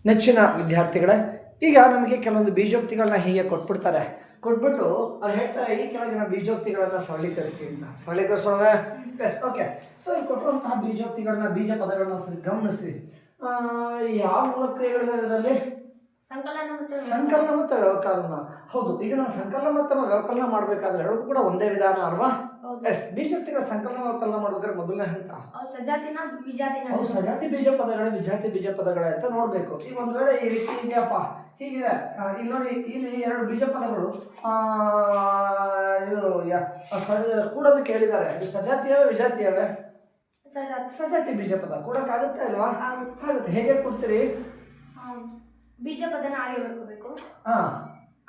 ನೆಚ್ಚಿನ ವಿದ್ಯಾರ್ಥಿಗಳೇ, ಈಗ ನಮಗೆ ಕೆಲವೊಂದು ಬೀಜೋಕ್ತಿಗಳನ್ನ ಹೀಗೆ ಕೊಟ್ಬಿಟ್ಟು ಅವ್ರು ಹೇಳ್ತಾರೆ ಈ ಕೆಳಗಿನ ಬೀಜೋಕ್ತಿಗಳನ್ನ ಸರಳೀಕರಿಸಿ ಅಂತ. ಸರಳೀಕರಿಸೋಣ. S, okay. ಸೊ ಈ ಕೊಟ್ಟಿರುವಂತಹ ಬೀಜೋಕ್ತಿಗಳನ್ನ, ಬೀಜ ಪದಗಳನ್ನ ಗಮನಿಸಿ. ಯಾವ ಮೂಲಕ ಹೇಳಿದ್ದಾರೆ ಇದರಲ್ಲಿ? ಸಂಕಲನ ಮತ್ತು ವ್ಯವಕಲನ. ಹೌದು, ಈಗ ನಾನು ಸಂಕಲನ ಮತ್ತು ವ್ಯವಕಲನ ಮಾಡಬೇಕಾದ್ರೆ ಎರಡು ಕೂಡ ಒಂದೇ ವಿಧಾನ ಅಲ್ವಾ? ಎಸ್, ಬೀಜೋಕ್ತಿಗಳ ಸಂಕಲನ ವ್ಯವಕಲನ ಮಾಡ್ಬೇಕಾದ್ರೆ ಮೊದಲನೇ ಹಂತ ಸಜಾತಿ ಬೀಜ ಪದಗಳ ವಿಜಾತಿ ಬೀಜ ಪದಗಳ ಅಂತ ನೋಡ್ಬೇಕು. ಈಗ ಒಂದ್ ವೇಳೆ ಈ ರೀತಿ ಇದೆಯಪ್ಪ, ಹೀಗಿದೆ. ಇಲ್ಲಿ ನೋಡಿ, ಇಲ್ಲಿ ಎರಡು ಬೀಜ ಪದಗಳು ಇದು ಕೂಡೋದು ಕೇಳಿದ್ದಾರೆ. ಇದು ಸಜಾತಿಯವೇ ವಿಜಾತಿಯವೇ? ಸಜಾತಿ ಬೀಜ ಪದ ಕೂಡಕ್ಕಾಗುತ್ತೆ ಅಲ್ವಾ? ಆಗುತ್ತೆ. ಹೇಗೆ ಕೊಡ್ತೀರಿ? ಬೀಜ ಪದನ ಹಾಗೆ ಬರ್ಕೋಬೇಕು.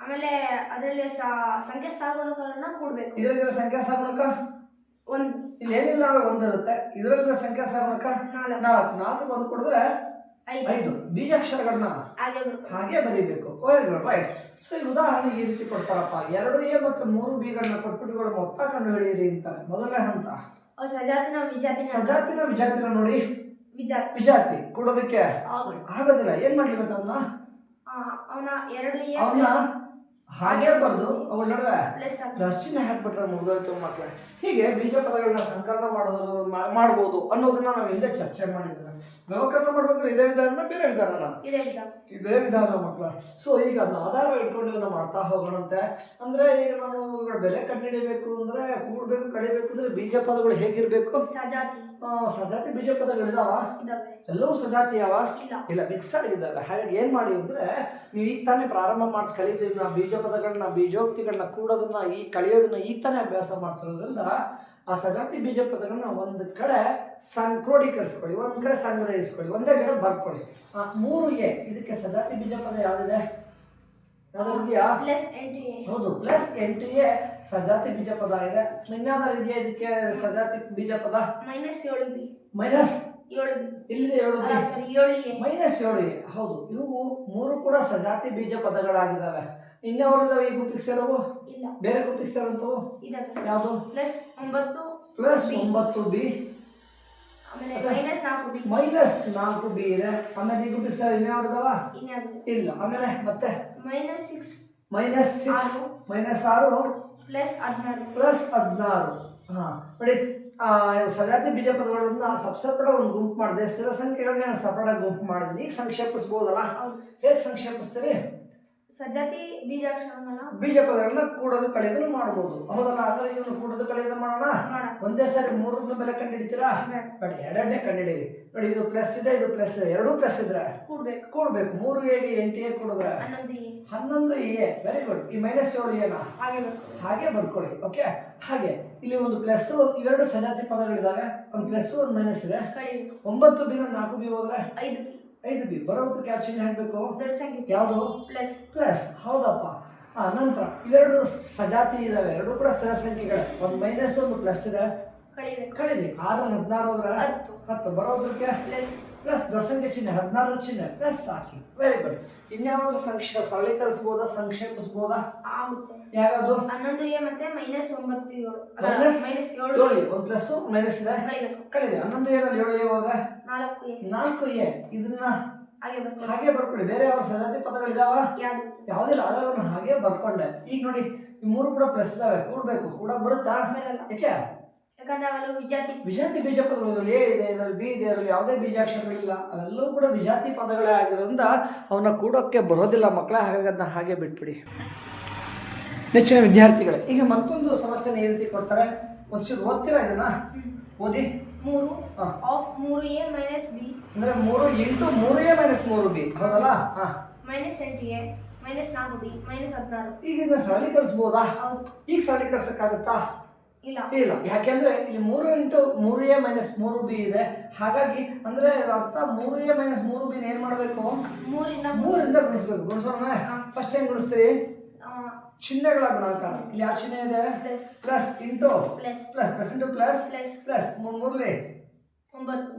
ಆಮೇಲೆ ಅದರಲ್ಲಿ ಸಂಖ್ಯಾ ಸಹಗುಣಕಗಳನ್ನ ಕೂಡಬೇಕು. ಇದರಲ್ಲಿ ಸಂಖ್ಯಾ ಸಹಗುಣಕ ಒಂದು, ಇಲ್ಲಿ ಏನಿಲ್ಲ ಒಂದು ಇರುತ್ತೆ. ಇದರಲ್ಲಿ ಸಂಖ್ಯಾ ಸಹಗುಣಕ 4 ಒಂದು ಕೊಡಿದ್ರೆ 5 ಬೀಜಾಕ್ಷರಗಳನ್ನ ಹಾಗೆ ಬರೀಬೇಕು. ರೈಟ್. ಸೊ ಈ ಉದಾಹರಣೆ ಈ ರೀತಿ ಕೊಡ್ತಾರಪ್ಪ, 2A ಮತ್ತು 3B ಕೊಟ್ಬಿಟ್ಟು ಮೊತ್ತ ಕಂಡು ಹಿಡಿಯಿರಿ ಅಂತ. ಮೊದಲನೇ ಹಂತ ಸಜಾತಿನ ವಿಜಾತಿನ ನೋಡಿ. ವಿಜಾತಿ ಕೊಡೋದಕ್ಕೆ ಆಗೋದಿಲ್ಲ. ಏನ್ ಮಾಡ್ಲಿ ಅವನ್ನ ಹಾಗೆ ಬರ್ದು ಅವಳ ನಡುವೆ ಪ್ಲಸ್ ಚಿಹ್ನೆ ಹಾಕ್ಬಿಟ್ರೆ ಮುಗಿದೋಯ್ತು ಮಕ್ಕಳೇ. ಹೀಗೆ ಬೀಜ ಪದಗಳನ್ನ ಸಂಕಲನ ಮಾಡ್ಬೋದು ಅನ್ನೋದನ್ನ ನಾವು ಹಿಂದೆ ಚರ್ಚೆ ಮಾಡಿದ್ದೇವೆ. ವ್ಯವಕಲನ ಮಾಡ್ಬೇಕಾದ್ರೆ ಇದೇ ವಿಧಾನ, ಬೇರೆ ವಿಧಾನ? ಇದೇ ವಿಧಾನ ಮಕ್ಕಳ. ಸೊ ಈಗ ಅದನ್ನ ಆಧಾರ ಇಟ್ಕೊಂಡು ಇದನ್ನ ಮಾಡ್ತಾ ಹೋಗೋಣಂತೆ. ಅಂದ್ರೆ ಈಗ ನಾನು ಬೆಲೆ ಕಂಡುಹಿಡಿಯಬೇಕು ಅಂದ್ರೆ, ಕೂಡ್ಬೇಕು ಕಳಿಬೇಕು ಅಂದ್ರೆ ಬೀಜ ಪದಗಳು ಹೇಗಿರ್ಬೇಕು? ಸಜಾತಿ ಬೀಜ ಪದಗಳಿದಾವ? ಎಲ್ಲವೂ ಸಜಾತಿ ಯಾವ? ಇಲ್ಲ, ಮಿಕ್ಸ್ ಆಗಿದ್ದಾವೆ. ಹಾಗಾಗಿ ಏನ್ ಮಾಡಿ ಅಂದ್ರೆ, ನೀವು ಈಗ ತಾನೇ ಪ್ರಾರಂಭ ಮಾಡಿ ಕಲಿತೀವಿ. ನಾವು ಬೀಜ ಪದಗಳನ್ನ, ಬೀಜೋಕ್ತಿಗಳನ್ನ ಕೂಡೋದನ್ನ, ಈ ಕಲಿಯೋದನ್ನ ಈಗ ತಾನೇ ಅಭ್ಯಾಸ ಮಾಡ್ತಿರೋದ್ರಿಂದ ಆ ಸಜಾತಿ ಬೀಜ ಪದಗಳನ್ನ ಒಂದು ಕಡೆ ಕ್ರೋಢೀಕರಿಸ್ಕೊಳ್ಳಿ, ಒಂದ್ ಕಡೆ ಸಂಗ್ರಹಿಸ್ಕೊಳ್ಳಿ, ಒಂದೇ ಕಡೆ ಬರ್ಕೊಳ್ಳಿ. 3A ಇದಕ್ಕೆ ಸಜಾತಿ ಬೀಜ ಪದ ಯಾವ್ದಿದೆ? ಯಾವ್ದಿದೆಯಾ? ಹೌದು, +8A ಸಜಾತಿ ಬೀಜ ಪದ ಇದೆ. ಇನ್ಯಾವ್ದಾರು ಇದೆಯಾ ಇದಕ್ಕೆ ಸಜಾತಿ ಬೀಜ ಪದ? -7B. ಇಲ್ಲಿದೆ 7B. -7A. ಹೌದು, ಇವು 3 ಕೂಡ ಸಜಾತಿ ಬೀಜ ಪದಗಳಾಗಿದ್ದಾವೆ. ಇನ್ಯಾವ್ರಿದಾವೆ ಈ ಗುಂಪಿಗೆ ಸೇರೋವು? ಬೇರೆ ಗುಂಪಿಗೆ ಸೇರೋಂಥವು ಯಾವುದು? +9B. -4B ಇದೆ. ಆಮೇಲೆ ಈ ಗುಂಪಿಗೆ ಸೇರೋ ಇನ್ಯಾವ್ರಿದಾವ? ಇಲ್ಲ. ಆಮೇಲೆ ಮತ್ತೆ -6 +16. ನೋಡಿ, ಸಜಾತಿ ಬೀಜ ಪದಗಳನ್ನ ಸಪ್ಸೆಪರೇಟ್ ಒಂದು ಗುಂಪು ಮಾಡಿದೆ. ಸ್ಥಿರ ಸಂಖ್ಯೆಗಳನ್ನ ಸಪರೇಟ್ ಗುಂಪು ಮಾಡಿದ್ದೀನಿ. ಈಗ ಸಂಕ್ಷೇಪಿಸ್ಬೋದಲ್ಲ? ಹೇಗೆ ಸಂಕ್ಷೇಪಿಸ್ತೀರಿ? ಸಜಾತಿ ಬೀಜ ಪದಗಳನ್ನ ಕೂಡೋದು ಕಳೆಯೋದು ಮಾಡ್ಬೋದು, ಹೌದಲ್ಲ? ಹಾಗಾದ್ರೆ ಇವನು ಕೂಡೋದು ಕಳೆಯೋದು ಮಾಡೋಣ. ಒಂದೇ ಸಾರಿ 3 ಬೆಲೆ ಕಂಡುಹಿಡಿತೀರಾ? ಬೇಡ, ಎರಡೇ ಕಂಡುಹಿಡೀರಿ. ನೋಡಿ, ಇದು ಪ್ಲಸ್ ಇದೆ, ಇದು ಪ್ಲಸ್ ಇದೆ. ಎರಡೂ ಪ್ಲಸ್ ಇದ್ರೆ ಕೂಡ್ಬೇಕು. 3A ಗೆ 8A ಕೂಡಿದ್ರೆ 11A. Very good. ಈ -7A ಹಾಗೆ ಬರ್ಕೊಳ್ಳಿ. ಓಕೆ. ಹಾಗೆ ಇಲ್ಲಿ ಒಂದು ಪ್ಲಸ್, ಇವೆರಡು ಸಜಾತಿ ಪದಗಳಿದಾವೆ. ಒಂದು ಪ್ಲಸ್, ಒಂದು ಮೈನಸ್ ಇದೆ. 9B 4B ಹೋದ್ರೆ 5B. ಬರೋದಕ್ಕೆ ಯಾವ ಚಿಹ್ನೆ ಹಾಕಬೇಕು? ಯಾವುದು? ಪ್ಲಸ್. ಹೌದಪ್ಪ. ನಂತರ ಇವೆರಡು ಸಜಾತಿ ಇದಾವೆ, ಎರಡು ಕೂಡ ಸ್ಥಿರ ಸಂಖ್ಯೆಗಳೇ. ಒಂದು ಮೈನಸ್, ಒಂದು ಪ್ಲಸ್ ಇದೆ. ಕಳೀರಿ. 6 16 ಹೋದ್ರೆ 10. ಬರೋದಕ್ಕೆ ಪ್ಲಸ್. ದೊಡ್ಡ ಚಿಹ್ನೆ 16 ಚಿಹ್ನೆ ಪ್ಲಸ್ ಹಾಕಿ. Very good. ಇನ್ಯಾವಾದ್ರೂ ಸರಳೀಕರಿಸಬಹುದಾ, ಸಂಕ್ಷೇಪಿಸಬಹುದಾ? ಯಾವ್ಯಾವುದು? 11A ಮತ್ತೆ -9 7 ಒಂದು ಪ್ಲಸ್ ಮೈನಸ್ ಇದೆ. ಕಳೀರಿ. 11A 7A ಹೋದ್ರೆ 4A. ಇದನ್ನ ಹಾಗೆ ಬರ್ಕೊಳ್ಳಿ. ಬೇರೆ ಯಾವ ಸಜಾತಿ ಪದಗಳಿದಾವ? ಯಾವ್ದಿಲ್ಲ. ಅದನ್ನ ಹಾಗೆ ಬರ್ಕೊಂಡೆ. ಈಗ ನೋಡಿ, ಈ 3 ಕೂಡ ಪ್ಲಸ್ ಇದಾವೆ. ಕೂಡ್ಬೇಕು. ಕೂಡಕ್ ಬರುತ್ತಾ? ಯಾಕೆ? ವಿಜಾತಿ ಬೀಜ ಪದಗಳು. ಇದರಲ್ಲಿ A ಇದೆ, ಇದರಲ್ಲಿ B ಇದೆ, ಅದರಲ್ಲಿ ಯಾವುದೇ ಬೀಜಾಕ್ಷರಗಳಿಲ್ಲ. ಅವೆಲ್ಲವೂ ಕೂಡ ವಿಜಾತಿ ಪದಗಳೇ ಆಗಿರೋದ್ರಿಂದ ಅವನ್ನ ಕೂಡೋಕ್ಕೆ ಬರೋದಿಲ್ಲ ಮಕ್ಕಳ. ಹಾಗಾಗಿ ಅದನ್ನ ಹಾಗೆ ಬಿಟ್ಬಿಡಿ. ನೆಚ್ಚಿನ ವಿದ್ಯಾರ್ಥಿಗಳೇ, ಈಗ ಮತ್ತೊಂದು ಸಮಸ್ಯೆನ ಈ ರೀತಿ ಕೊಡ್ತಾರೆ. ಒಂಚೂರು ಓದ್ತೀರಾ ಇದನ್ನ? ಓದಿ. 3A - B ಅಂದ್ರೆ 3 × 3A - 3B. ಹೌದಲ್ಲ? -8A -4B -16. ಈಗ ಇದನ್ನ ಸರಳೀಕರಿಸಬಹುದಾ? ಈಗ ಸರಳೀಕರಿಸಕ್ಕಾಗುತ್ತಾ? ಇಲ್ಲ. ಯಾಕೆಂದ್ರೆ ಇಲ್ಲಿ 3 × 3A - 3B ಇದೆ. ಹಾಗಾಗಿ ಅಂದ್ರೆ ಅರ್ಥ 3A - 3B ಏನ್ ಮಾಡ್ಬೇಕು? 3ರಿಂದ ಗುಣಿಸ್ಬೇಕು. ಗುಣಿಸೋಣ. ಫಸ್ಟ್ ಏನ್ ಗುಣಿಸ್ತೀರಿ? ಚಿಹ್ನೆಗಳ ಗುಣಾಕಾರ. ಇಲ್ಲಿ ಯಾವ ಚಿಹ್ನೆ ಇದೆ? Plus into plus. Plus into plus. 3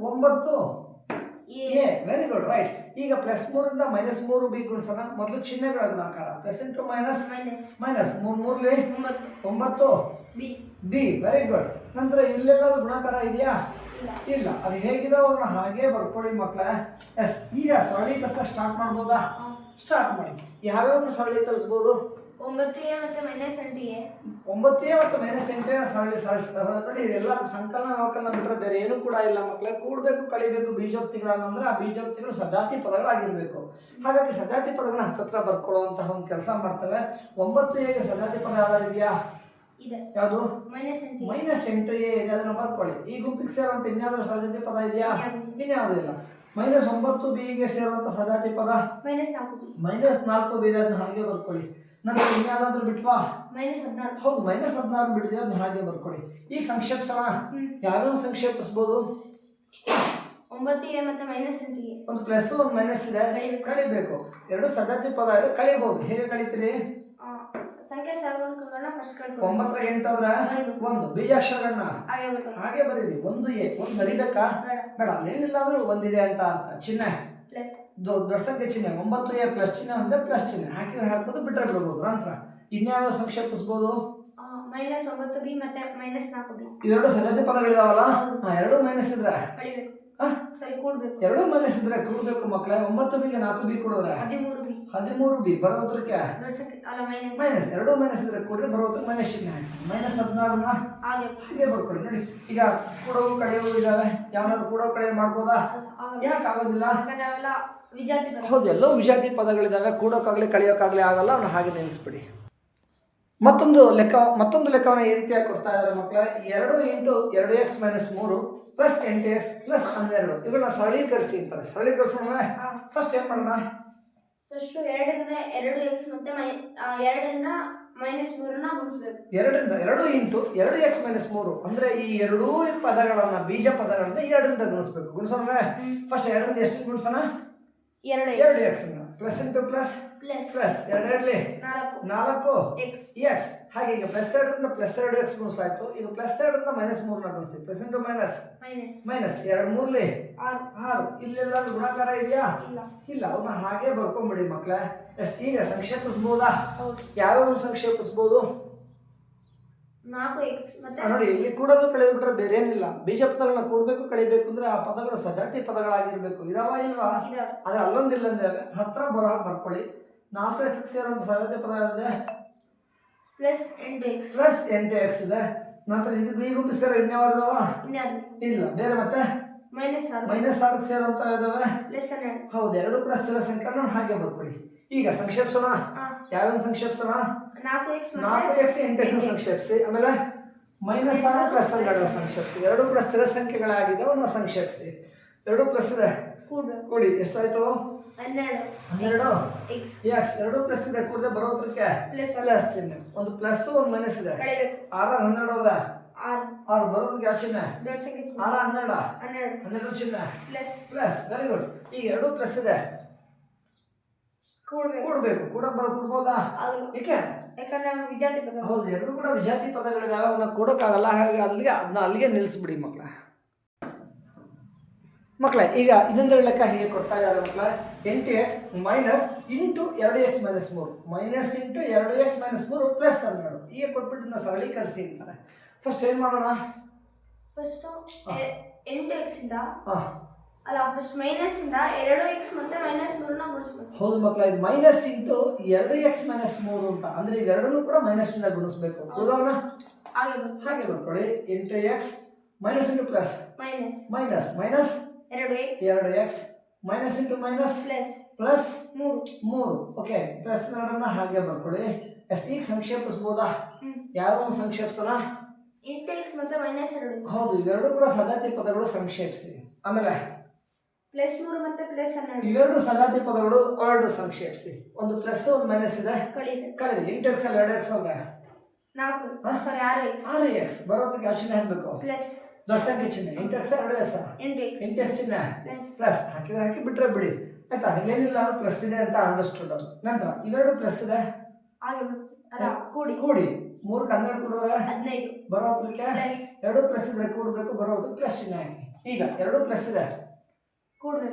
9A. Very good. Right. ಈಗ +3ರಿಂದ -3B ಗುಣಿಸೋಣ. ಮೊದಲು ಚಿಹ್ನೆಗಳ ಗುಣಾಕಾರ. Plus into minus. -3 9B. Very good. ನಂತರ ಇಲ್ಲೆಲ್ಲಾದ್ರೂ ಗುಣಾಕಾರ ಇದೆಯಾ? ಇಲ್ಲ. ಅದು ಹೇಗಿದೆ ಅವ್ರನ್ನ ಹಾಗೆ ಬರ್ಕೊಳ್ಳಿ ಮಕ್ಕಳೇ. ಎಸ್, ಈಗ ಸರಳೀಕರಿಸ ಸ್ಟಾರ್ಟ್ ಮಾಡ್ಬೋದಾ? ಸ್ಟಾರ್ಟ್ ಮಾಡಿ. ಯಾವ್ಯಾವ ಸರಳೀಕರಿಸ್ಬೋದು? 9a ಮತ್ತು -8a. 9a ಮತ್ತು -8a ನೋಡಿ. ಎಲ್ಲ ಸಂಕಲನ ವ್ಯವಕಲನ ಬಿಟ್ಟರೆ ಬೇರೆ ಏನು ಕೂಡ ಇಲ್ಲ ಮಕ್ಕಳೇ. ಕೂಡಬೇಕು ಕಳಿಬೇಕು ಬೀಜೋಕ್ತಿಗಳನ್ನಂದ್ರೆ ಆ ಬೀಜೋಕ್ತಿಗಳು ಸಜಾತಿ ಪದಗಳಾಗಿರಬೇಕು. ಹಾಗಾಗಿ ಸಜಾತಿ ಪದಗಳನ್ನ ಹತ್ತತ್ರ ಬರ್ಕೊಳ್ಳುವಂತಹ ಒಂದು ಕೆಲಸ ಮಾಡ್ತೇವೆ. 9a ಸಜಾತಿ ಪದ ಯಾವ್ದಾರಿದೆಯಾ? ಯಾವುದು? -8a ಇದೆ, ಅದನ್ನು ಬರ್ಕೊಳ್ಳಿ. ಈ ಗುಂಪಿಗೆ ಸೇರುವಂತ ಇನ್ಯಾವುದಾದ್ರು ಸಜಾತಿ ಪದ ಇದೆಯಾ? ಇನ್ಯಾವುದೂ ಇಲ್ಲ. -9bಗೆ ಸೇರುವಂತ ಸಜಾತಿ ಪದ -4b ಇದೆ, ಅದನ್ನ ಹಾಗೆ ಬರ್ಕೊಳ್ಳಿ. ನಂತರ ಇನ್ಯಾವುದಾದ್ರು ಬಿಟ್ವಾ? -16. ಹೌದು, -16 ಬಿಟ್ಟಿದೆ, ಅದನ್ನ ಹಾಗೆ ಬರ್ಕೊಳ್ಳಿ. ಈಗ ಸಂಕ್ಷೇಪಿಸೋಣ. ಯಾವ್ಯಾವ ಸಂಕ್ಷೇಪಿಸ್ಬೋದು? 9a ಮತ್ತು -8a. ಒಂದು ಪ್ಲಸ್ ಒಂದು ಮೈನಸ್ ಇದೆ, ಕಳಿಬೇಕು. ಎರಡು ಸಜಾತಿ ಪದ ಇದೆ, ಕಳಿಬಹುದು. ಹೇಗೆ ಕಳಿತೀರಿ? ಸಂಖ್ಯೆ ಸಹಗುಣಕಗಳನ್ನ ಫಸ್ಟ್ ಕಳ್ಕೊಳ್ಳಿ. 9 ರ 8 ಆದ್ರೆ 1 ಬೀಜಾಕ್ಷರಗಳನ್ನ ಹಾಗೆ ಬರೀರಿ. 1a, 1 ಬರಿಬೇಕಾ? ಬೇಡ. ಅಲ್ಲೇನಿಲ್ಲ ಅಂದ್ರೆ ಒಂದಿದೆ ಅಂತ ಅರ್ಥ. ಚಿಹ್ನೆ ದೊಡ್ಡ ಸಂಖ್ಯೆ ಚಿಹ್ನೆ 9a ಪ್ಲಸ್ ಚಿಹ್ನೆ ಅಂದ್ರೆ ಪ್ಲಸ್ ಚಿಹ್ನೆ ಹಾಕಿದ್ರೆ ಹಾಕ್ಬೋದು, ಬಿಟ್ಟರೆ ಬಿಡ್ಬೋದು. ನಂತರ ಇನ್ಯಾವ ಸಂಕ್ಷೇಪಿಸ್ಬೋದು? -9b ಮತ್ತೆ -4b. ಇವೆರಡು ಸಜಾತಿ ಪದಗಳಿದಾವಲ್ಲ, ಎರಡು ಮೈನಸ್ ಇದ್ರೆ ಕಳಿಬೇಕು. ಸರಿ, ಕೂಡಬೇಕು. ಎರಡು ಮೈನಸ್ ಇದ್ರೆ ಕೂಡಬೇಕು ಮಕ್ಕಳೇ. 9bಗೆ 4b ಕೊಡಿದ್ರೆ 13b ಬರೋದ್ರಕ್ಕೆ ಮೈನಸ್. ಎರಡು ಮೈನಸ್ ಇದ್ರೆ ಕೂಡ್ರೆ ಬರೋದ್ರ ಮೈನಸ್ ಚಿಹ್ನೆ -16ನ ಹಾಗೆ ಬರ್ಕೊಳ್ಳಿ. ನೋಡಿ, ಈಗ ಕೂಡವು ಕಳೆಯವು ಇದಾವೆ. ಯಾವನಾದ್ರು ಕೂಡವು ಕಳೆಯ ಮಾಡ್ಬೋದಾ? ಯಾಕೆ ಆಗೋದಿಲ್ಲ? ಹೌದು, ಎಲ್ಲೋ ವಿಜಾತಿ ಪದಗಳಿದಾವೆ. ಕೂಡೋಕ್ಕಾಗಲಿ ಕಳೆಯೋಕ್ಕಾಗಲಿ ಆಗಲ್ಲ. ಅವನ್ನ ಹಾಗೆ ನಿಲ್ಲಿಸ್ಬಿಡಿ. ಮತ್ತೊಂದು ಲೆಕ್ಕವನ್ನು ಈ ರೀತಿಯಾಗಿ ಕೊಡ್ತಾ ಇದ್ದಾರೆ ಮಕ್ಕಳೇ. 2 × 2x - 3 + 8x + 12 ಇವುಗಳನ್ನ ಸರಳೀಕರಿಸಿ ಅಂತಾರೆ. ಸರಳೀಕರಿಸೋಣ. ಫಸ್ಟ್ ಏನ್ ಮಾಡೋಣ? ಫಸ್ಟ್ 2ರಿಂದ 2x ಮತ್ತೆ 2ರಿಂದ -3ನ ಗುಣಿಸಬೇಕು. 2 × 2x - 3 ಅಂದ್ರೆ ಈ ಎರಡೂ ಪದಗಳನ್ನ ಬೀಜ ಪದಗಳನ್ನ 2ರಿಂದ ಗುಣಿಸಬೇಕು. ಗುಣಿಸೋಣ. ಫಸ್ಟ್ 2ರಿಂದ ಎಷ್ಟು ಗುಣಿಸೋಣ? 2x plus into plus plus 2 4 x. ಹಾಗೆ ಈಗ +2ರಿಂದ +2x ಗುಣಿಸಾಯ್ತು. ಈಗ +2ರಿಂದ -3ನ ಗುಣಿಸಿ. Plus into minus 2 3 6. ಇಲ್ಲೆಲ್ಲ ಗುಣಾಕಾರ ಇದೆಯಾ? ಇಲ್ಲ. ಅವನ್ನ ಹಾಗೆ ಬರ್ಕೊಂಡ್ಬಿಡಿ ಮಕ್ಕಳೇ. ಈಗ ಸಂಕ್ಷೇಪಿಸ್ಬೋದಾ? ಯಾವ್ಯಾವ ಸಂಕ್ಷೇಪಿಸ್ಬೋದು? 4x ಮತ್ತೆ ನೋಡಿ, ಇಲ್ಲಿ ಕೂಡೋದು ಕಳೆದು ಬಿಟ್ರೆ ಬೇರೆ ಏನಿಲ್ಲ. ಬೀಜ ಪದಗಳನ್ನ ಕೂಡಬೇಕು ಕಳಿಬೇಕು ಅಂದ್ರೆ ಆ ಪದಗಳು ಸಜಾತಿ ಪದಗಳಾಗಿರ್ಬೇಕು. ಇದಾವ ಇಲ್ವಾ? ಆದ್ರೆ ಅಲ್ಲೊಂದಿಲ್ಲ ಅಂದ್ರೆ ಹತ್ರ ಬರೋ ಹಾಗೆ ಬರ್ಕೊಳ್ಳಿ. 4x ಸೇರುವಂತ ಸಜಾತಿ ಪದ ಇದೆ +8x ಇದೆ. ನಂತರ ಇದು ಈ ಗುಂಪು ಸೇರೋ ಇನ್ಯಾವ್ದಾವ? ಇಲ್ಲ, ಬೇರೆ. ಮತ್ತೆ -6 ಸೇರುವಂತ ಇದಾವೆ. ಹೌದು, ಎರಡು ಕೂಡ ಸ್ಥಿರ ಸಂಖ್ಯೆ ಹಾಗೆ ಬರ್ಕೊಳ್ಳಿ. ಈಗ ಸಂಕ್ಷೇಪಿಸೋಣ. ಯಾವ್ಯಾವ ಸಂಕ್ಷೇಪಿಸೋಣ? 4x 8x ಸಂಕ್ಷೇಪಿಸಿ. ಆಮೇಲೆ -6 + 12 ಸಂಕ್ಷೇಪಿಸಿ. ಎರಡು ಕೂಡ ಸ್ಥಿರ ಸಂಖ್ಯೆಗಳಾಗಿದೆ, ಅವನ್ನ ಸಂಕ್ಷೇಪಿಸಿ. ಎರಡು ಪ್ಲಸ್ ಇದೆ, ಕೂಡಿ ಎಷ್ಟಾಯ್ತು? 12 x. ಎರಡು ಪ್ಲಸ್ ಇದೆ, ಕೂಡದೆ ಬರೋದ್ರಕ್ಕೆ ಪ್ಲಸ್ ಚಿಹ್ನೆ. ಒಂದು ಪ್ಲಸ್ ಒಂದು ಮೈನಸ್ ಇದೆ. 6 12 ಹೋದ್ರೆ 6 ಬರೋದಕ್ಕೆ ಯಾವ ಚಿಹ್ನೆ? 6 12 ಚಿಹ್ನೆ ಪ್ಲಸ್. Very good. ಈಗ ಎರಡು ಪ್ಲಸ್ ಇದೆ, ಕೂಡಬೇಕು. ಕೂಡಬಹುದಾ? ಯಾಕಂದ್ರೆ ವಿಜಾತಿ ಪದ. ಹೌದು, ಎರಡು ಕೂಡ ವಿಜಾತಿ ಪದಗಳಿದಾವೆ, ಅವನ್ನ ಕೂಡಕ್ಕಾಗಲ್ಲ. ಹಾಗಾಗಿ ಅಲ್ಲಿಗೆ ನಿಲ್ಲಿಸ್ಬಿಡಿ ಮಕ್ಕಳೇ. ಈಗ ಇನ್ನೊಂದು ಲೆಕ್ಕ ಹೀಗೆ ಕೊಡ್ತಾ ಇದ್ದಾರೆ ಮಕ್ಕಳೇ. 8x - into 2x - 3 minus into 2x - 3 + 12 ಈಗ ಕೊಟ್ಬಿಟ್ಟು ಸರಳೀಕರಿಸಿ ಅಂತಾರೆ. ಫಸ್ಟ್ ಏನ್ ಮಾಡೋಣ? ಫಸ್ಟ್ 8x ಇಂದ ಅಲ್ಲ, ಫಸ್ಟ್ ಮೈನಸ್ ಇಂದ 2x ಮತ್ತೆ -3ನ ಗುಣಿಸಬೇಕು. ಹೌದು ಮಕ್ಕಳೇ, ಇದು ಮೈನಸ್ ಇಂಟು 2x - 3 ಅಂತ ಅಂದ್ರೆ ಇವೆರಡನ್ನೂ ಕೂಡ ಮೈನಸ್ ಇಂದ ಗುಣಿಸಬೇಕು. ಉದಾಹರಣ ಹಾಗೆ ಬರ್ಕೊಳ್ಳಿ. 8x minus into plus minus 2x minus into minus plus 3. Okay, plus 2 ಹಾಗೆ ಬರ್ಕೊಳ್ಳಿ. ಈಗ ಸಂಕ್ಷೇಪಿಸ್ಬೋದಾ? ಯಾವ ಸಂಕ್ಷೇಪಿಸೋಣ? 8x ಮತ್ತೆ -2. ಹೌದು, ಇವೆರಡು ಕೂಡ ಸಜಾತಿ ಪದಗಳು, ಸಂಕ್ಷೇಪಿಸಿ. ಆಮೇಲೆ +3 ಮತ್ತೆ +12 ಇವೆರಡು ಸಜಾತಿ ಪದಗಳು, ಎರಡು ಸಂಕ್ಷೇಪಿಸಿ. ಒಂದು ಪ್ಲಸ್ ಒಂದು ಮೈನಸ್ ಇದೆ, ಕಳೀರಿ. 8x ಅಲ್ಲಿ 2x ಹೋದ್ರೆ 6x ಬರೋದಕ್ಕೆ ಯಾವ ಚಿಹ್ನೆ ಹಾಕಬೇಕು? ಪ್ಲಸ್. ದೊಡ್ಡ ಸಂಖ್ಯೆ ಚಿಹ್ನೆ 8x 2x 8x ಚಿಹ್ನೆ ಪ್ಲಸ್ ಹಾಕಿ ಬಿಟ್ರೆ ಬಿಡಿ ಆಯ್ತಾ. ಇಲ್ಲೇನಿಲ್ಲ, ಪ್ಲಸ್ ಇದೆ ಅಂತ ಅಂಡರ್ಸ್ಟುಡ್. ನಂತರ ಇವೆರಡು ಪ್ಲಸ್ ಇದೆ, ಕೂಡಿ 3 12 ಕೂಡಿದ್ರೆ 15 ಬರೋದಕ್ಕೆ ಎರಡು ಪ್ಲಸ್ ಇದ್ರೆ ಕೂಡಬೇಕು, ಬರೋದು ಪ್ಲಸ್ ಚಿಹ್ನೆ ಹಾಕಿ. ಈಗ ಎರಡು ಪ್ಲಸ್ ಇದೆ,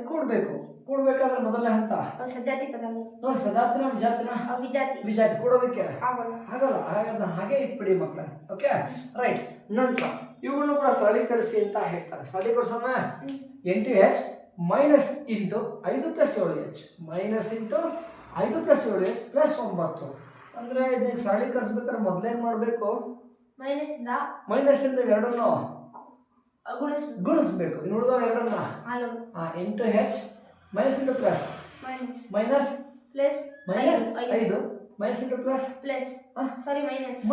ಕೂಡಬೇಕು. ಕೂಡ್ಬೇಕಾದ್ರೆ ಮೊದಲನೇ ಹಂತ ಅವು ಸಜಾತಿ ಪದಗಳು. ನೋಡಿ, ಸಜಾತಿನ ವಿಜಾತಿನ ವಿಜಾತಿ. ವಿಜಾತಿ ಕೂಡೋದಕ್ಕೆ ಆಗೋಲ್ಲ. ಆಗಲ್ಲ. ಹಾಗಾದ್ರೆ ಹಾಗೆ ಇಟ್ಬಿಡಿ ಮಕ್ಕಳೇ. Okay, right. ನಂತರ ಇವುಗಳನ್ನು ಕೂಡ ಸರಳೀಕರಿಸಿ ಅಂತ ಹೇಳ್ತಾರೆ. ಸರಳೀಕರಿಸೋಣ. 8h minus into 5 + 7h minus into 5 + 7h plus 9. ಅಂದರೆ ಇದನ್ನ ಸರಳೀಕರಿಸ್ಬೇಕಾದ್ರೆ ಮೊದಲೇನು ಮಾಡಬೇಕು? ಮೈನಸ್ ಇಂದ ಎರಡನ್ನು ಗುಣಿಸ್ಬೇಕು. ಇನ್ನು ಉಳಿದವ ಎರಡನ್ನ 8h minus into plus minus minus 5 minus into plus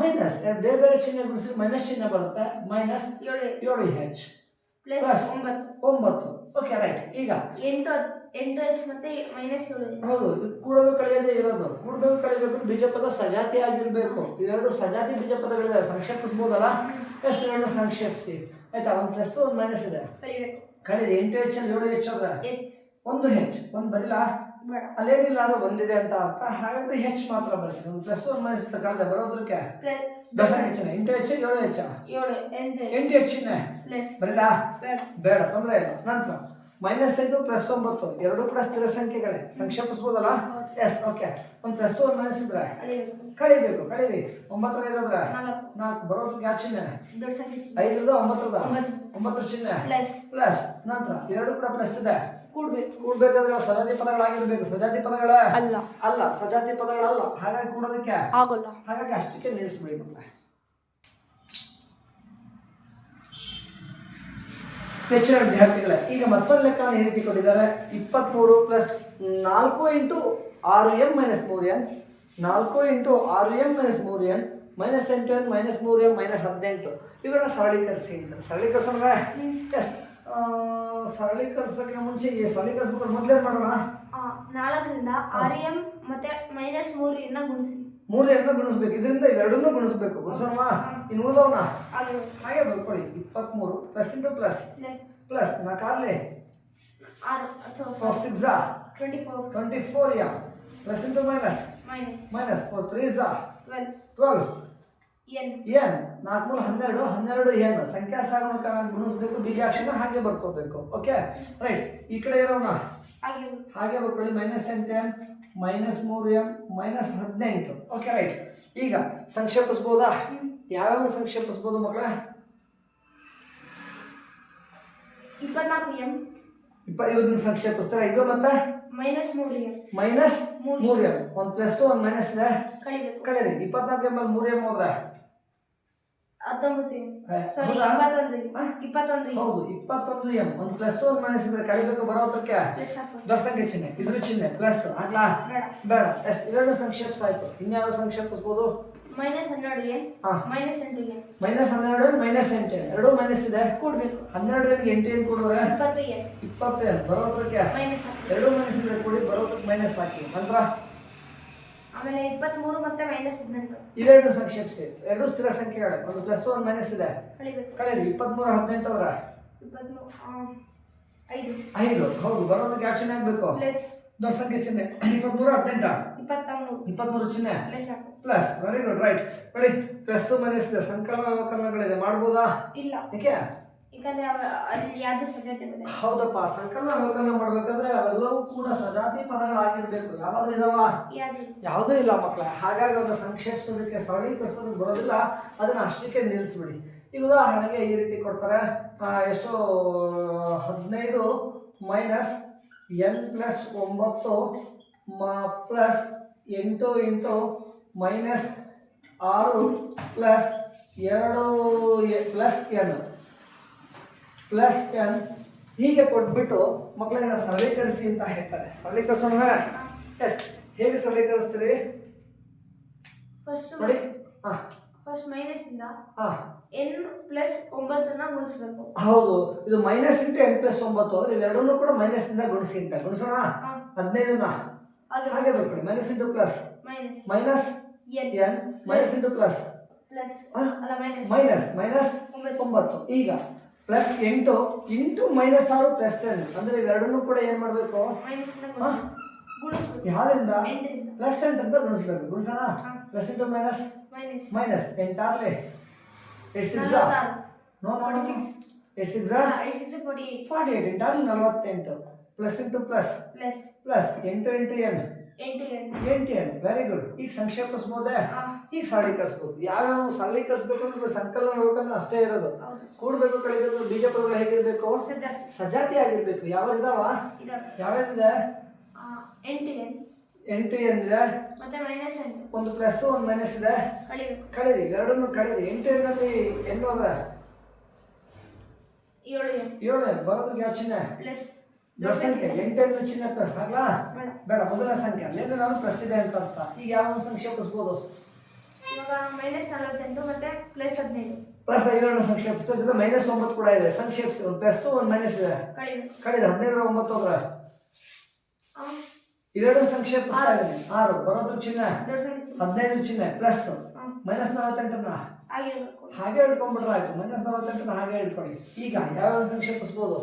minus ಬೇರೆ ಬೇರೆ ಚಿಹ್ನೆ ಗುಣಿಸಿ ಮೈನಸ್ ಚಿಹ್ನೆ ಬರುತ್ತೆ. Minus 7h plus 9. Okay, right. ಈಗ 8h ಮತ್ತೆ -7h. ಹೌದು, ಕೂಡಬೇಕು ಕಳೆಯದೇ ಇರೋದು. ಕೂಡಬೇಕು ಕಳಿಬೇಕು ಬೀಜಪದ ಸಜಾತಿ ಆಗಿರ್ಬೇಕು. ಇವೆರಡು ಸಜಾತಿ ಬೀಜಪದಗಳಿದೆ. ಸಂಕ್ಷೇಪಿಸ್ಬೋದಲ್ಲ? ಎಸ್, ಎರಡು ಸಂಕ್ಷೇಪಿಸಿ. ಆಯ್ತಾ? ಒಂದು ಪ್ಲಸ್ ಒಂದು ಮೈನಸ್ ಇದೆ. ಕಳೀರಿ. 8h ಅಲ್ಲಿ 7h ಹೋದ್ರೆ ಒಂದು h. ಒಂದು ಬರಿಲ್ಲ, ಅಲ್ಲೇನಿಲ್ಲ ಅಂದ್ರೆ ಒಂದಿದೆ ಅಂತ ಅರ್ಥ. ಹಾಗಾದ್ರೆ ಹೆಚ್ ಮಾತ್ರ ಬರ್ತೀನಿ. ಒಂದು ಪ್ಲಸ್ ಒಂದು ಮೈನಸ್ ಕಳೆದ ಬರೋದಕ್ಕೆ ದಶಾಂಶ 8h 7h 8h ಬರಿಲ್ಲ, ಬೇಡ, ತೊಂದರೆ ಇಲ್ಲ. ನಂತರ -5 ಪ್ಲಸ್ 9 ಎರಡು ಕೂಡ ಸ್ಥಿರ ಸಂಖ್ಯೆಗಳೇ. ಸಂಕ್ಷೇಪಿಸ್ಬೋದಲ್ಲ? Yes, okay. ಒಂದು ಪ್ಲಸ್ ಒಂದು ಮೈನಸ್ ಇದ್ರೆ ಕಳಿಬೇಕು. ಕಳೀರಿ. 9 5 ಆದ್ರೆ 4 ಬರೋದಕ್ಕೆ ಯಾವ ಚಿಹ್ನೆ? 5 9 ಚಿಹ್ನೆ ಪ್ಲಸ್. ನಂತರ ಎರಡು ಕೂಡ ಪ್ಲಸ್ ಇದೆ. ಕೂಡ್ಬೇಕಾದ್ರೆ ಸಜಾತಿ ಪದಗಳಾಗಿರ್ಬೇಕು. ಸಜಾತಿ ಪದಗಳ ಅಲ್ಲ, ಸಜಾತಿ ಪದಗಳಲ್ಲ. ಹಾಗಾಗಿ ಕೂಡೋದಕ್ಕೆ ಆಗೋಲ್ಲ. ಹಾಗಾಗಿ ಅಷ್ಟಕ್ಕೆ ನಿಲ್ಲಿಸ್ಬಿಡಿ. ಹೆಚ್ಚಿನ ವಿದ್ಯಾರ್ಥಿಗಳೇ, ಈಗ ಮತ್ತೊಂದು ಲೆಕ್ಕವನ್ನು ಈ ರೀತಿ ಕೊಟ್ಟಿದ್ದಾರೆ. 23 plus 4 into 6m minus 3n 4 into 6m minus 3n minus 8n minus 3m minus 18. ಇವುಗಳನ್ನ ಸರಳೀಕರಿಸಿ ಅಂತ. ಸರಳೀಕರಿಸೋಣ. ಎಸ್, ಸರಳೀಕರಿಸೋಕೆ ಮುಂಚೆ ಸರಳೀಕರಿಸ್ಬೇಕಾದ್ರೆ ಮೊದಲೇ ಮಾಡೋಣ. 4ರಿಂದ 6m ಮತ್ತೆ -3n ಗುಣಿಸಿ 3n ಗುಣಿಸ್ಬೇಕು. ಇದರಿಂದ ಇವೆರಡನ್ನೂ ಗುಣಿಸ್ಬೇಕು. ಗುಣಿಸೋಣ. ಇನ್ನು ಉಳಿದವನ ಹಾಗೆ ಬರ್ಕೊಳ್ಳಿ. 23 plus into plus plus 4 6 24m plus into minus minus 4 3 12 n 4 3 12 n ಸಂಖ್ಯಾ ಸಾಗುಣಕಗಳನ್ನು ಗುಣಿಸ್ಬೇಕು. ಬೀಜಾಕ್ಷರ ಹಾಗೆ ಬರ್ಕೋಬೇಕು. Okay, right. ಈ ಕಡೆ ಇರೋಣ ಹಾಗೆ ಬರ್ಕೊಳ್ಳಿ. -8n minus 3m minus 18. Okay, right. ಈಗ ಸಂಕ್ಷೇಪಿಸ್ಬೋದಾ? ಯಾವ್ಯಾವ ಸಂಕ್ಷೇಪಿಸ್ಬೋದು ಮಕ್ಕಳೇ? 24m ಇವನ್ನ ಸಂಕ್ಷೇಪಿಸ್ತಾರೆ. ಇದು ಮತ್ತೆ -3m ಮೈನಸ್ 3m. ಒಂದು ಪ್ಲಸ್ ಒಂದು ಮೈನಸ್ ಇದೆ. ಕಳೀರಿ. 24m ಮೇಲೆ 3m ಹೋದ್ರೆ 19m. ಹೌದು, 21m. ಒಂದು ಪ್ಲಸ್ ಒಂದು ಮೈನಸ್ ಇದ್ರೆ ಕಳಿಬೇಕು. ಬರೋದಕ್ಕೆ ದಶಾಂಶ ಚಿಹ್ನೆ, ಇದ್ರ ಚಿಹ್ನೆ ಪ್ಲಸ್. ಆಗ್ಲಾ? ಬೇಡ. ಎಸ್, ಇವೆರಡು ಸಂಕ್ಷೇಪಿಸ ಆಯ್ತು. ಇನ್ಯಾವ ಸಂಕ್ಷೇಪಿಸ್ಬೋದು? -12n minus 8n minus 8n ಎರಡು ಮೈನಸ್ ಇದೆ. ಕೂಡ್ಬೇಕು. 12n 8n ಕೂಡಿದ್ರೆ 20n ಬರೋದಕ್ಕೆ ಎರಡು ಮೈನಸ್ ಇದ್ರೆ ಕೂಡಿ ಬರೋದಕ್ಕೆ ಮೈನಸ್ ಹಾಕಿ. ನಂತರ ಆಮೇಲೆ 23 ಮತ್ತೆ -18 ಇವೆರಡು ಸಂಕ್ಷೇಪಿಸಿ. ಎರಡು ಸ್ಥಿರ ಸಂಖ್ಯೆಗಳು. ಒಂದು ಪ್ಲಸ್ ಒಂದು ಮೈನಸ್ ಇದೆ. ಕಳೀರಿ. 23 18 ಆದ್ರೆ 5. ಹೌದು, ಬರೋದಕ್ಕೆ ಯಾವ ಚಿಹ್ನೆ ಆಗ್ಬೇಕು? ದೊಡ್ಡ ಸಂಖ್ಯೆ ಚಿಹ್ನೆ. 23 18 23 ಚಿಹ್ನೆ ಪ್ಲಸ್. Very good, right. ನೋಡಿ, ಪ್ಲಸ್ ಮೈನಸ್ ಇದೆ. ಸಂಕಲನ ಅವಕಲನಗಳಿದೆ. ಮಾಡ್ಬೋದಾ? ಇಲ್ಲ. ಯಾಕೆ? ಹೌದಪ್ಪ, ಸಂಕಲನ ಅವಕಲನ ಮಾಡ್ಬೇಕಾದ್ರೆ ಅವೆಲ್ಲವೂ ಕೂಡ ಸಜಾತಿ ಪದಗಳಾಗಿರ್ಬೇಕು. ಯಾವ್ದಾದ್ರು ಇದಾವ? ಯಾವುದೂ ಇಲ್ಲ ಮಕ್ಕಳೇ. ಹಾಗಾಗಿ ಅವನ್ನ ಸಂಕ್ಷೇಪಿಸೋದಕ್ಕೆ ಸರಳೀಕರಿಸೋದಕ್ಕೆ ಬರೋದಿಲ್ಲ. ಅದನ್ನ ಅಷ್ಟಕ್ಕೆ ನಿಲ್ಲಿಸ್ಬಿಡಿ. ಈಗ ಉದಾಹರಣೆಗೆ ಈ ರೀತಿ ಕೊಡ್ತಾರೆ. ಎಷ್ಟು? 15 minus n plus 9 plus 8 into minus 6 plus 2 plus n plus n ಹೀಗೆ ಕೊಟ್ಬಿಟ್ಟು ಮಕ್ಕಳನ್ನ ಸರಳೀಕರಿಸಿ ಅಂತ ಹೇಳ್ತಾರೆ. ಸರಳೀಕರಿಸೋಣ. ಎಸ್, ಹೇಗೆ ಸರಳೀಕರಿಸ್ತೀರಿ ನೋಡಿ? ಫಸ್ಟ್ ಮೈನಸ್ ಇಂದ n ಪ್ಲಸ್ 9 ಗುಣಿಸಬೇಕು. ಹೌದು, ಇದು ಮೈನಸ್ ಇಂಟು n ಪ್ಲಸ್ 9 ಅಂದ್ರೆ ಇವೆರಡನ್ನೂ ಕೂಡ ಮೈನಸ್ ಇಂದ ಗುಣಿಸಿ ಅಂತ. ಗುಣಿಸೋಣ. 15 ಹಾಗೆ ಬರ್ಕೊಳ್ಳಿ. Minus into plus minus n minus into plus minus minus 9. ಈಗ plus 8 into minus 6 plus n ಅಂದ್ರೆ ಇವೆರಡನ್ನೂ ಕೂಡ ಏನ್ ಮಾಡಬೇಕು? ಯಾವ್ದ್ರಿಂದ? ಪ್ಲಸ್ 8 ಅಂತ ಗುಣಿಸ್ಬೇಕು. ಗುಣಿಸೋಣ. ಪ್ಲಸ್ ಇಂಟು ಮೈನಸ್ ಮೈನಸ್ 8 ಆರ್ಲಿ 8 6 ನೋ 8 6 48 8 ಆರ್ಲಿ 48 plus into plus plus plus ಎಂಟು ಎಂಟು ಎನ್ ಎಂಟು ಎನ್ ಎಂಟು ಎನ್ ವೆರಿ ಗುಡ್. ಈಗ ಸಂಕ್ಷೇಪಿಸ್ಬೋದೇ, ಈಗ ಸರಳೀಕರಿಸ್ಬೋದು. ಯಾವ್ಯಾವ ಸರಳೀಕರಿಸ್ಬೇಕು ಅಂದ್ರೆ ಸಂಕಲನ ಮಾಡ್ಬೇಕಂದ್ರೆ ಅಷ್ಟೇ ಇರೋದು. ಹೌದು. ಕೂಡಬೇಕು ಕಳಿಬೇಕು ಬೀಜ ಪದಗಳು ಹೇಗಿರ್ಬೇಕು, ಸಜಾತಿ ಸಜಾತಿ ಆಗಿರ್ಬೇಕು. ಯಾವ ಇದಾವ, ಇದಾವೆ ಯಾವ್ಯಾವಿದೆ, ಎಂಟು ಎನ್ ಎಂಟು ಎನ್ ಇದೆ, ಮತ್ತೆ ಮೈನಸ್ ಎಂಟು ಒಂದು ಪ್ಲಸ್ ಒಂದು ಮೈನಸ್ ಇದೆ, ಕಳಿಬೇಕು ಕಳೀರಿ ಎರಡನ್ನು ಕಳೀರಿ. ಎಂಟು ಎನ್ನಲ್ಲಿ ಎನ್ ಹೋದ್ರೆ ಏಳು ಎನ್ ಏಳು ಎನ್ ಬರೋದಕ್ಕೆ ಯಾವ ಚಿಹ್ನೆ, ಪ್ಲಸ್ ದೊಡ್ಡ ಸಂಖ್ಯೆ. ಎಂಟು ಎನ್ ಚಿಹ್ನೆ ಪ್ಲಸ್ ಆಗ್ಲಾ ಬೇಡ, ಮೊದಲ ಸಂಖ್ಯೆ ಅಲ್ಲೇನು ನಾವು ಪ್ಲಸ್ ಇದೆ ಅಂತ ಅರ್ಥ. ಈಗ ಯಾವ ಸಂಕ್ಷೇಪಿಸ್ಬೋದು, ಇವಾಗ ಮೈನಸ್ 48 ಮತ್ತೆ ಪ್ಲಸ್ 15 ಪ್ಲಸ್ 5 ಸಂಕ್ಷೇಪಿಸಿದ ಜೊತೆ ಮೈನಸ್ 9 ಕೂಡ ಇದೆ. ಸಂಕ್ಷೇಪಿಸಿ ಒಂದು ಪ್ಲಸ್ ಒಂದು ಮೈನಸ್ ಇದೆ, ಕಳೆದ 15 9 ಹೋದ್ರೆ ಇವೆರಡು ಸಂಕ್ಷೇಪಿಸ್ತಾ ಇದ್ದೀನಿ. 6 ಬರೋದ್ರ ಚಿಹ್ನೆ 15 ಚಿಹ್ನೆ ಪ್ಲಸ್ ಮೈನಸ್ 48 ಹಾಗೆ ಹಿಡ್ಕೊಂಡ್ಬಿಟ್ರೆ ಆಯ್ತು. ಮೈನಸ್ 48 ಹಾಗೆ ಹಿಡ್ಕೊಳ್ಳಿ. ಈಗ ಯಾವ್ಯಾವ ಸಂಕ್ಷೇಪಿಸ್ಬೋದು,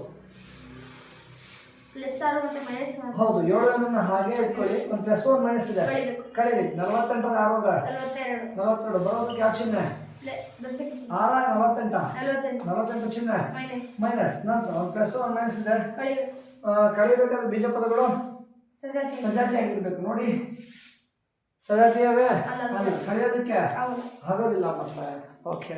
ಪ್ಲಸ್ 6 ಮತ್ತೆ ಮೈನಸ್ 4 ಹೌದು 7 ಹಾಗೆ ಇಟ್ಕೊಳ್ಳಿ. ಒಂದು ಪ್ಲಸ್ ಒಂದು ಮೈನಸ್ ಇದೆ, ಕಳೀರಿ 48 6 ಹೋದ್ರೆ 42 ಬರೋದಕ್ಕೆ ಯಾವ ಚಿಹ್ನೆ, 6 48 ಚಿಹ್ನೆ ಮೈನಸ್. ನಂತರ ಒಂದು ಪ್ಲಸ್ ಒಂದು ಮೈನಸ್ ಇದೆ, ಕಳಿಬೇಕಾದ್ರೆ ಬೀಜ ಪದಗಳು ಸಜಾತಿ ಆಗಿರ್ಬೇಕು. ನೋಡಿ ಸಜಾತಿ ಅವೇ ಕಳೆಯೋದಕ್ಕೆ ಆಗೋದಿಲ್ಲ ಮತ್ತೆ. ಓಕೆ.